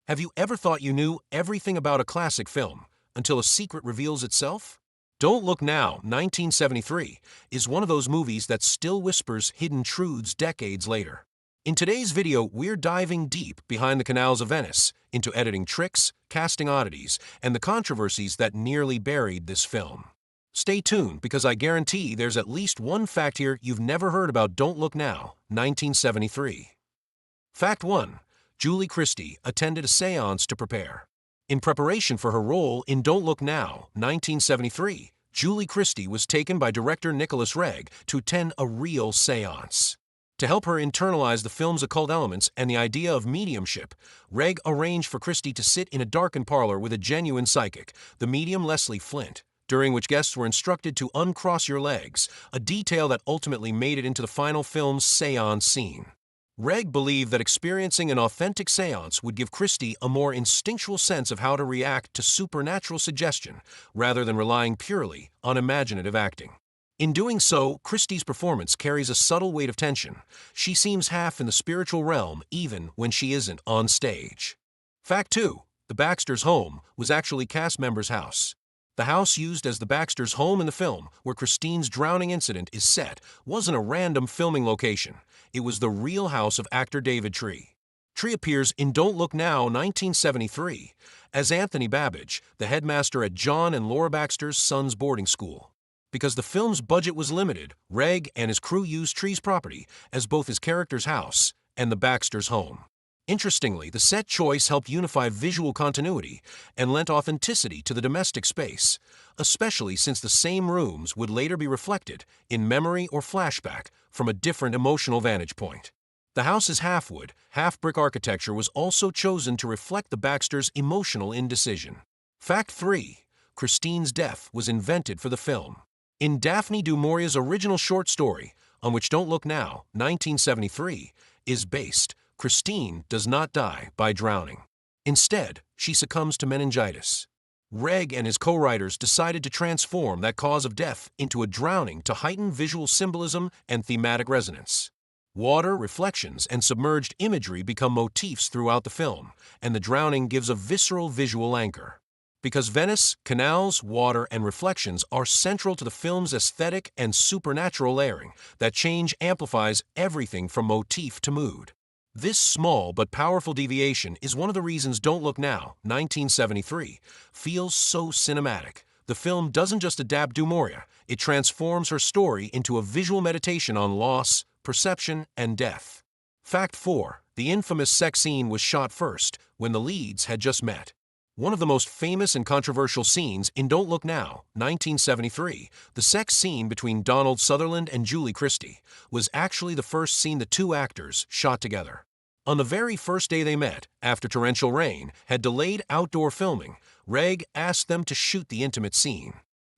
Have you ever thought you knew everything about a classic film until a secret reveals itself? Don't Look Now, 1973, is one of those movies that still whispers hidden truths decades later. In today's video, we're diving deep behind the canals of Venice into editing tricks, casting oddities, and the controversies that nearly buried this film. Stay tuned because I guarantee there's at least one fact here you've never heard about Don't Look Now, 1973. Fact 1. Julie Christie attended a seance to prepare. In preparation for her role in Don't Look Now, 1973, Julie Christie was taken by director Nicholas Reg to attend a real seance. To help her internalize the film's occult elements and the idea of mediumship, Reg arranged for Christie to sit in a darkened parlor with a genuine psychic, the medium Leslie Flint, during which guests were instructed to uncross your legs, a detail that ultimately made it into the final film's seance scene. Reg believed that experiencing an authentic seance would give Christie a more instinctual sense of how to react to supernatural suggestion, rather than relying purely on imaginative acting. In doing so, Christie's performance carries a subtle weight of tension. She seems half in the spiritual realm even when she isn't on stage. Fact 2. The Baxters' home was actually cast members' house. The house used as the Baxters' home in the film, where Christine's drowning incident is set, wasn't a random filming location. It was the real house of actor David Tree. Tree appears in Don't Look Now, 1973, as Anthony Babbage, the headmaster at John and Laura Baxter's son's boarding school. Because the film's budget was limited, Reg and his crew used Tree's property as both his character's house and the Baxters' home. Interestingly, the set choice helped unify visual continuity and lent authenticity to the domestic space, especially since the same rooms would later be reflected in memory or flashback from a different emotional vantage point. The house's half-wood, half-brick architecture was also chosen to reflect the Baxters' emotional indecision. Fact 3. Christine's death was invented for the film. In Daphne du Maurier's original short story, on which Don't Look Now, 1973, is based, Christine does not die by drowning. Instead, she succumbs to meningitis. Reg and his co-writers decided to transform that cause of death into a drowning to heighten visual symbolism and thematic resonance. Water, reflections, and submerged imagery become motifs throughout the film, and the drowning gives a visceral visual anchor. Because Venice, canals, water, and reflections are central to the film's aesthetic and supernatural layering, that change amplifies everything from motif to mood. This small but powerful deviation is one of the reasons Don't Look Now, 1973, feels so cinematic. The film doesn't just adapt du Maurier, it transforms her story into a visual meditation on loss, perception, and death. Fact 4. The infamous sex scene was shot first, when the leads had just met. One of the most famous and controversial scenes in Don't Look Now, 1973, the sex scene between Donald Sutherland and Julie Christie, was actually the first scene the two actors shot together. On the very first day they met, after torrential rain had delayed outdoor filming, Reg asked them to shoot the intimate scene.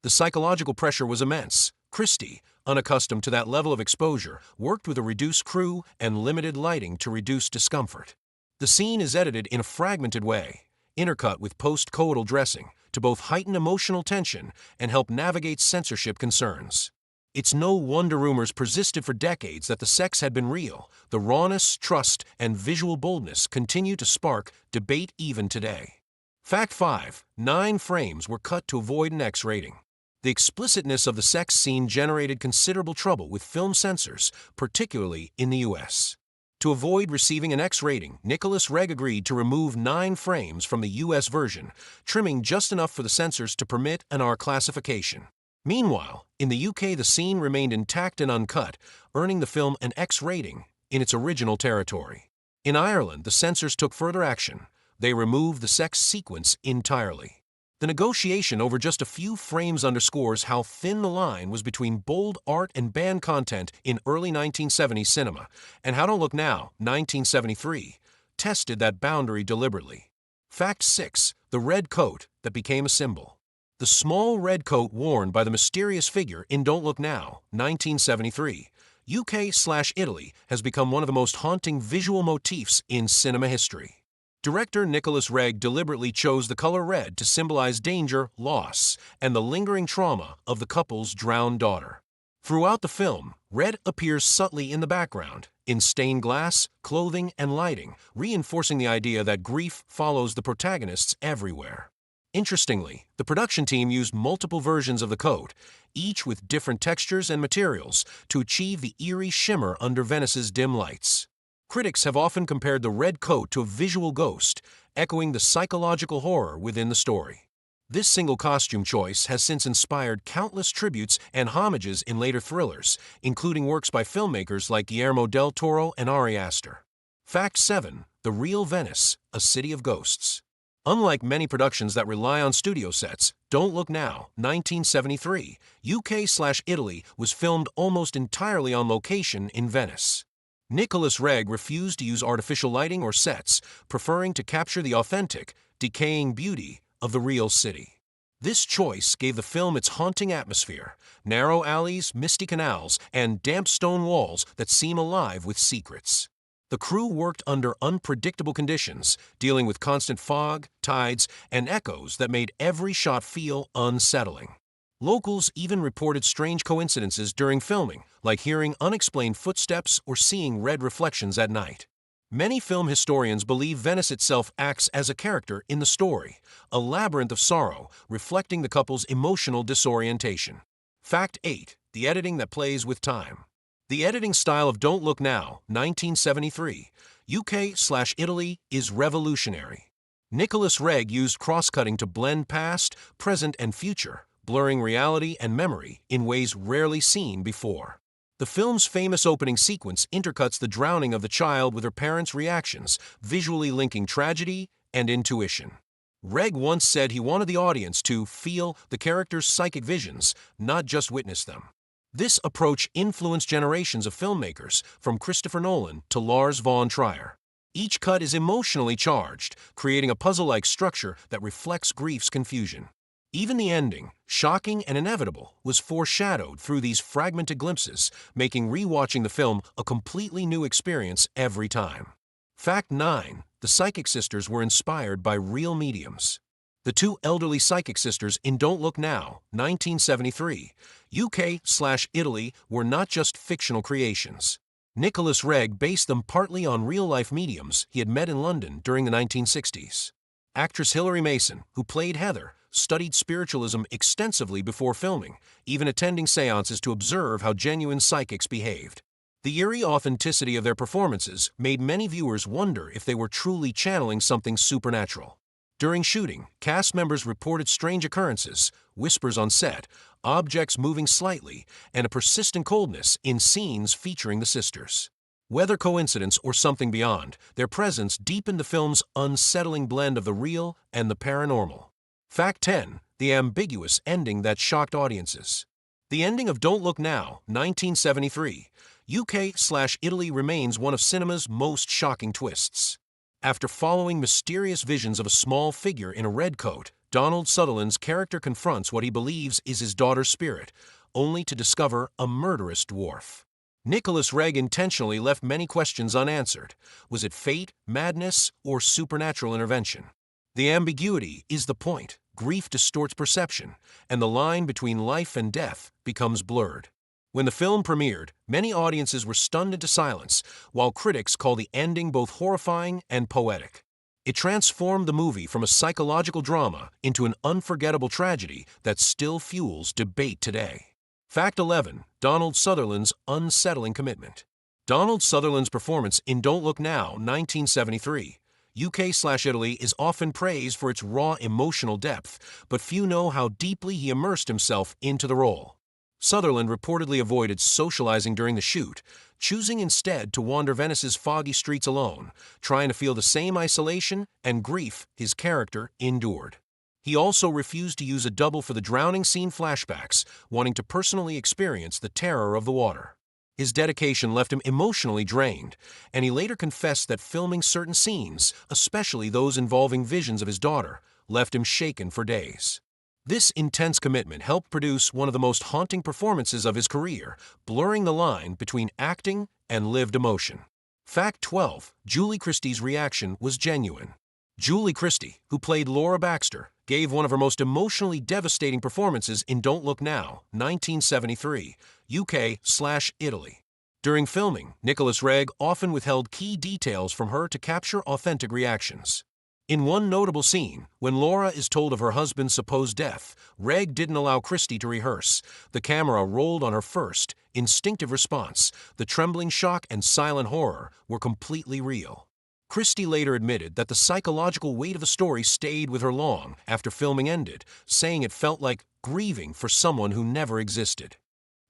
The psychological pressure was immense. Christie, unaccustomed to that level of exposure, worked with a reduced crew and limited lighting to reduce discomfort. The scene is edited in a fragmented way, intercut with post-coital dressing, to both heighten emotional tension and help navigate censorship concerns. It's no wonder rumors persisted for decades that the sex had been real. The rawness, trust, and visual boldness continue to spark debate even today. Fact 5. 9 frames were cut to avoid an X rating. The explicitness of the sex scene generated considerable trouble with film censors, particularly in the US. To avoid receiving an X rating, Nicholas Reg agreed to remove 9 frames from the US version, trimming just enough for the censors to permit an R classification. Meanwhile, in the UK the scene remained intact and uncut, earning the film an X rating in its original territory. In Ireland, the censors took further action. They removed the sex sequence entirely. The negotiation over just a few frames underscores how thin the line was between bold art and banned content in early 1970s cinema, and how Don't Look Now, 1973, tested that boundary deliberately. Fact 6. The red coat that became a symbol. The small red coat worn by the mysterious figure in Don't Look Now, 1973, UK/Italy, has become one of the most haunting visual motifs in cinema history. Director Nicholas Reg deliberately chose the color red to symbolize danger, loss, and the lingering trauma of the couple's drowned daughter. Throughout the film, red appears subtly in the background, in stained glass, clothing, and lighting, reinforcing the idea that grief follows the protagonists everywhere. Interestingly, the production team used multiple versions of the coat, each with different textures and materials, to achieve the eerie shimmer under Venice's dim lights. Critics have often compared the red coat to a visual ghost, echoing the psychological horror within the story. This single costume choice has since inspired countless tributes and homages in later thrillers, including works by filmmakers like Guillermo del Toro and Ari Aster. Fact 7. The Real Venice, A City of Ghosts. Unlike many productions that rely on studio sets, Don't Look Now, 1973, UK/Italy was filmed almost entirely on location in Venice. Nicholas Reg refused to use artificial lighting or sets, preferring to capture the authentic, decaying beauty of the real city. This choice gave the film its haunting atmosphere: narrow alleys, misty canals, and damp stone walls that seem alive with secrets. The crew worked under unpredictable conditions, dealing with constant fog, tides, and echoes that made every shot feel unsettling. Locals even reported strange coincidences during filming, like hearing unexplained footsteps or seeing red reflections at night. Many film historians believe Venice itself acts as a character in the story, a labyrinth of sorrow reflecting the couple's emotional disorientation. Fact 8. The editing that plays with time. The editing style of Don't Look Now, 1973, UK/Italy, is revolutionary. Nicholas Reg used cross-cutting to blend past, present, and future, blurring reality and memory in ways rarely seen before. The film's famous opening sequence intercuts the drowning of the child with her parents' reactions, visually linking tragedy and intuition. Reg once said he wanted the audience to feel the characters' psychic visions, not just witness them. This approach influenced generations of filmmakers, from Christopher Nolan to Lars von Trier. Each cut is emotionally charged, creating a puzzle-like structure that reflects grief's confusion. Even the ending, shocking and inevitable, was foreshadowed through these fragmented glimpses, making rewatching the film a completely new experience every time. Fact 9. The Psychic Sisters were inspired by real mediums. The two elderly psychic sisters in Don't Look Now, 1973, UK/Italy, were not just fictional creations. Nicholas Reg based them partly on real-life mediums he had met in London during the 1960s. Actress Hilary Mason, who played Heather, studied spiritualism extensively before filming, even attending seances to observe how genuine psychics behaved. The eerie authenticity of their performances made many viewers wonder if they were truly channeling something supernatural. During shooting, cast members reported strange occurrences, whispers on set, objects moving slightly, and a persistent coldness in scenes featuring the sisters. Whether coincidence or something beyond, their presence deepened the film's unsettling blend of the real and the paranormal. Fact 10. The ambiguous ending that shocked audiences. The ending of Don't Look Now, 1973, UK/Italy, remains one of cinema's most shocking twists. After following mysterious visions of a small figure in a red coat, Donald Sutherland's character confronts what he believes is his daughter's spirit, only to discover a murderous dwarf. Nicholas Reg intentionally left many questions unanswered. Was it fate, madness, or supernatural intervention? The ambiguity is the point. Grief distorts perception, and the line between life and death becomes blurred. When the film premiered, many audiences were stunned into silence, while critics call the ending both horrifying and poetic. It transformed the movie from a psychological drama into an unforgettable tragedy that still fuels debate today. Fact 11. Donald Sutherland's unsettling commitment. Donald Sutherland's performance in Don't Look Now, 1973, UK/Italy, is often praised for its raw emotional depth, but few know how deeply he immersed himself into the role. Sutherland reportedly avoided socializing during the shoot, choosing instead to wander Venice's foggy streets alone, trying to feel the same isolation and grief his character endured. He also refused to use a double for the drowning scene flashbacks, wanting to personally experience the terror of the water. His dedication left him emotionally drained, and he later confessed that filming certain scenes, especially those involving visions of his daughter, left him shaken for days. This intense commitment helped produce one of the most haunting performances of his career, blurring the line between acting and lived emotion. Fact 12. Julie Christie's reaction was genuine. Julie Christie, who played Laura Baxter, gave one of her most emotionally devastating performances in Don't Look Now, 1973, UK/Italy. During filming, Nicholas Reg often withheld key details from her to capture authentic reactions. In one notable scene, when Laura is told of her husband's supposed death, Reg didn't allow Christie to rehearse. The camera rolled on her first, instinctive response. The trembling shock and silent horror were completely real. Christie later admitted that the psychological weight of the story stayed with her long after filming ended, saying it felt like grieving for someone who never existed.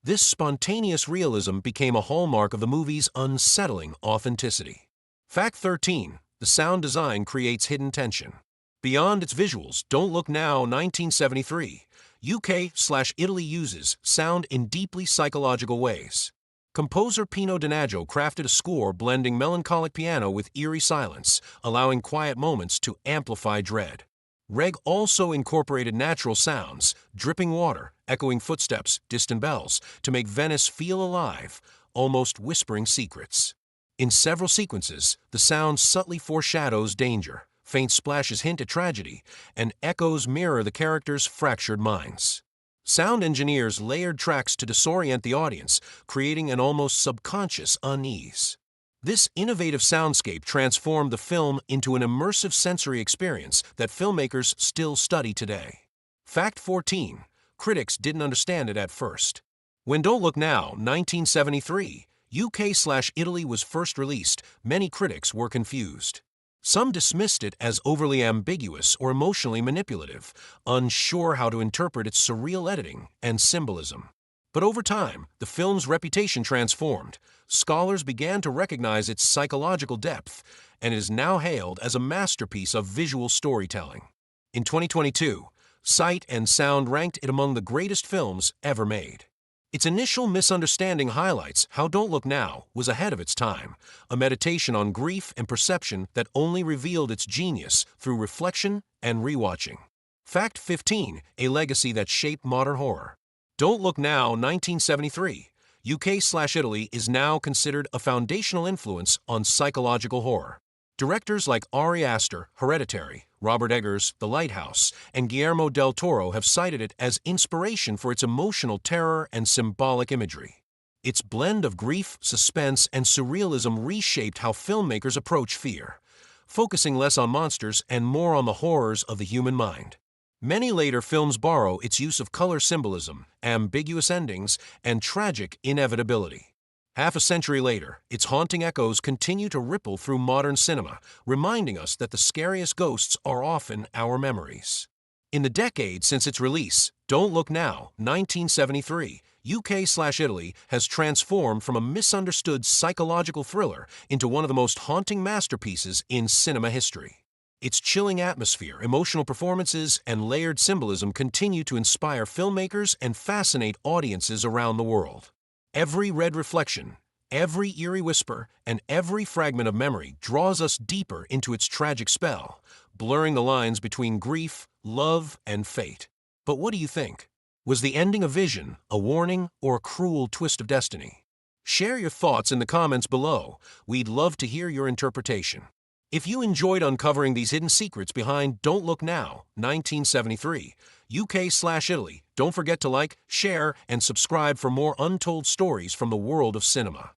This spontaneous realism became a hallmark of the movie's unsettling authenticity. Fact 13. The sound design creates hidden tension. Beyond its visuals, Don't Look Now, 1973, UK/Italy uses sound in deeply psychological ways. Composer Pino Donaggio crafted a score blending melancholic piano with eerie silence, allowing quiet moments to amplify dread. Reg also incorporated natural sounds, dripping water, echoing footsteps, distant bells, to make Venice feel alive, almost whispering secrets. In several sequences, the sound subtly foreshadows danger, faint splashes hint at tragedy, and echoes mirror the characters' fractured minds. Sound engineers layered tracks to disorient the audience, creating an almost subconscious unease. This innovative soundscape transformed the film into an immersive sensory experience that filmmakers still study today. Fact 14. Critics didn't understand it at first. When Don't Look Now, 1973, UK/Italy was first released, many critics were confused. Some dismissed it as overly ambiguous or emotionally manipulative, unsure how to interpret its surreal editing and symbolism. But over time, the film's reputation transformed. Scholars began to recognize its psychological depth, and it is now hailed as a masterpiece of visual storytelling. In 2022, Sight and Sound ranked it among the greatest films ever made. Its initial misunderstanding highlights how Don't Look Now was ahead of its time, a meditation on grief and perception that only revealed its genius through reflection and rewatching. Fact 15. A legacy that shaped modern horror. Don't Look Now, 1973, UK/Italy is now considered a foundational influence on psychological horror. Directors like Ari Aster, Hereditary, Robert Eggers, The Lighthouse, and Guillermo del Toro have cited it as inspiration for its emotional terror and symbolic imagery. Its blend of grief, suspense, and surrealism reshaped how filmmakers approach fear, focusing less on monsters and more on the horrors of the human mind. Many later films borrow its use of color symbolism, ambiguous endings, and tragic inevitability. Half a century later, its haunting echoes continue to ripple through modern cinema, reminding us that the scariest ghosts are often our memories. In the decade since its release, Don't Look Now, 1973, UK/Italy has transformed from a misunderstood psychological thriller into one of the most haunting masterpieces in cinema history. Its chilling atmosphere, emotional performances, and layered symbolism continue to inspire filmmakers and fascinate audiences around the world. Every red reflection, every eerie whisper, and every fragment of memory draws us deeper into its tragic spell, blurring the lines between grief, love, and fate. But what do you think? Was the ending a vision, a warning, or a cruel twist of destiny? Share your thoughts in the comments below. We'd love to hear your interpretation. If you enjoyed uncovering these hidden secrets behind Don't Look Now, 1973, UK/Italy, don't forget to like, share, and subscribe for more untold stories from the world of cinema.